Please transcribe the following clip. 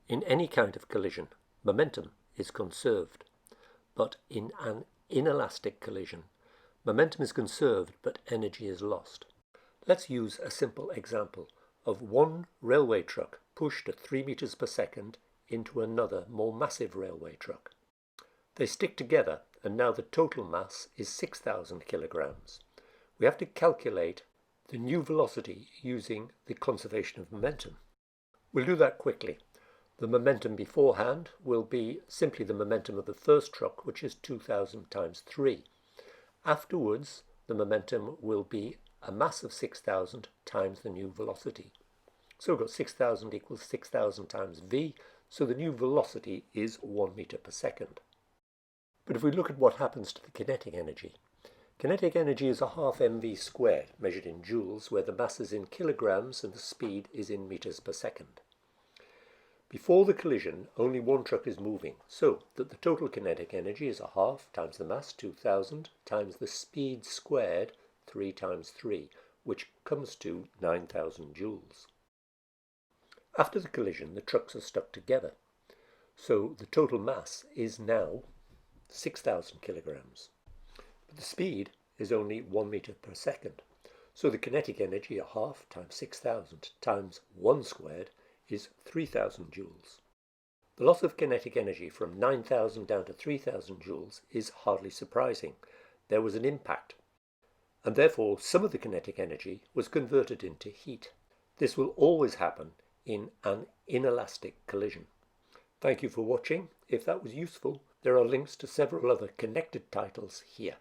In any kind of collision, momentum is conserved, but in an inelastic collision, momentum is conserved but energy is lost. Let's use a simple example of one railway truck pushed at 3 meters per second into another more massive railway truck. They stick together and now the total mass is 6,000 kilograms. We have to calculate the new velocity using the conservation of momentum. We'll do that quickly. The momentum beforehand will be simply the momentum of the first truck, which is 2,000 times 3. Afterwards, the momentum will be a mass of 6,000 times the new velocity. So we've got 6,000 equals 6,000 times v, so the new velocity is 1 meter per second. But if we look at what happens to the kinetic energy is a half mv squared, measured in joules, where the mass is in kilograms and the speed is in meters per second. Before the collision, only one truck is moving, so that the total kinetic energy is a half times the mass, 2,000, times the speed squared, 3 times 3, which comes to 9,000 joules. After the collision, the trucks are stuck together, so the total mass is now 6,000 kilograms. But the speed is only 1 meter per second, so the kinetic energy, a half times 6,000 times 1 squared, is 3,000 joules. The loss of kinetic energy from 9,000 down to 3,000 joules is hardly surprising. There was an impact, and therefore some of the kinetic energy was converted into heat. This will always happen in an inelastic collision. Thank you for watching. If that was useful, there are links to several other connected titles here.